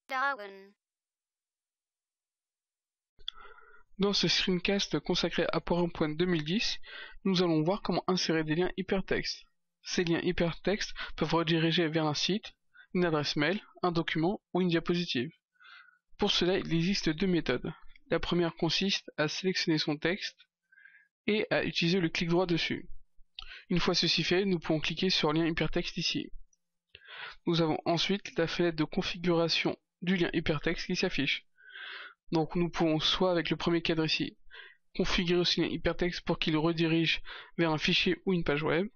Darwin. Dans ce screencast consacré à PowerPoint 2010, nous allons voir comment insérer des liens hypertextes. Ces liens hypertextes peuvent rediriger vers un site, une adresse mail, un document ou une diapositive. Pour cela, il existe deux méthodes. La première consiste à sélectionner son texte et à utiliser le clic droit dessus. Une fois ceci fait, nous pouvons cliquer sur lien hypertexte ici. Nous avons ensuite la fenêtre de configuration du lien hypertexte qui s'affiche. Donc nous pouvons soit avec le premier cadre ici, configurer ce lien hypertexte pour qu'il redirige vers un fichier ou une page web,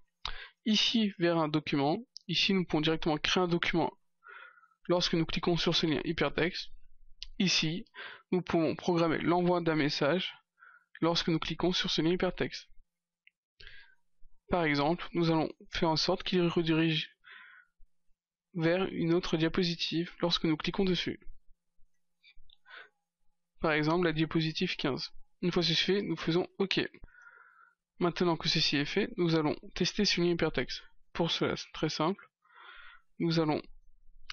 ici vers un document, ici nous pouvons directement créer un document lorsque nous cliquons sur ce lien hypertexte, ici nous pouvons programmer l'envoi d'un message lorsque nous cliquons sur ce lien hypertexte. Par exemple, nous allons faire en sorte qu'il redirige vers une autre diapositive lorsque nous cliquons dessus. Par exemple, la diapositive 15. Une fois ceci fait, nous faisons OK. Maintenant que ceci est fait, nous allons tester ce lien hypertexte. Pour cela, c'est très simple. Nous allons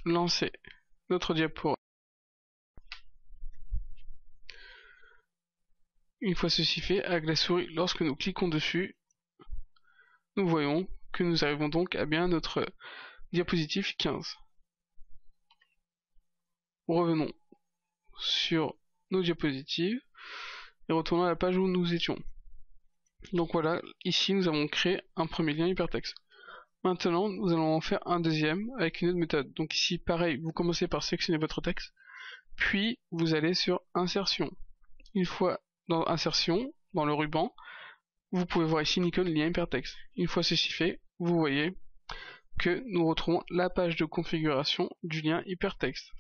lancer notre diapo. Une fois ceci fait, avec la souris, lorsque nous cliquons dessus, nous voyons que nous arrivons donc à bien notre diapositive 15. Revenons sur nos diapositives et retournons à la page où nous étions. Donc voilà, ici nous avons créé un premier lien hypertexte. Maintenant, nous allons en faire un deuxième avec une autre méthode. Donc ici, pareil, vous commencez par sélectionner votre texte, puis vous allez sur Insertion. Une fois dans Insertion, dans le ruban, vous pouvez voir ici une icône lien hypertexte. Une fois ceci fait, vous voyez que nous retrouvons la page de configuration du lien hypertexte.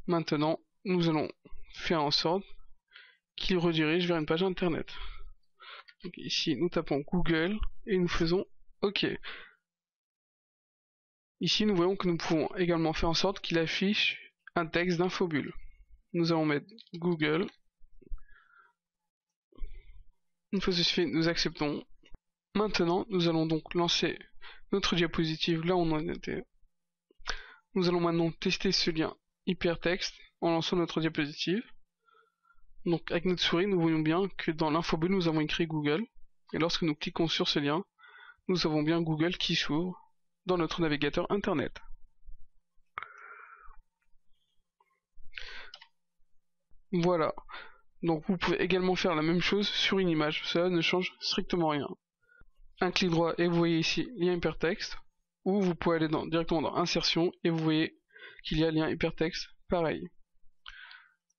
Maintenant, nous allons faire en sorte qu'il redirige vers une page internet. Donc ici, nous tapons Google et nous faisons OK. Ici, nous voyons que nous pouvons également faire en sorte qu'il affiche un texte d'infobulle. Nous allons mettre Google. Une fois ceci fait, nous acceptons. Maintenant, nous allons donc lancer notre diapositive là où on en était. Nous allons maintenant tester ce lien hypertexte en lançant notre diapositive. Donc avec notre souris, nous voyons bien que dans l'infobulle, nous avons écrit Google. Et lorsque nous cliquons sur ce lien, nous avons bien Google qui s'ouvre dans notre navigateur internet. Voilà. Donc vous pouvez également faire la même chose sur une image. Cela ne change strictement rien. Un clic droit et vous voyez ici lien hypertexte. Ou vous pouvez aller directement dans Insertion et vous voyez qu'il y a lien hypertexte pareil.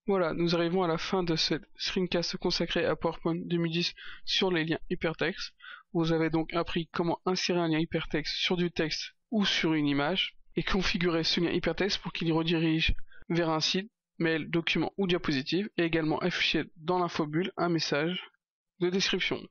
Voilà, nous arrivons à la fin de ce screencast consacré à PowerPoint 2010 sur les liens hypertextes. Vous avez donc appris comment insérer un lien hypertexte sur du texte ou sur une image et configurer ce lien hypertexte pour qu'il redirige vers un site, mail, document ou diapositive et également afficher dans l'infobulle un message de description.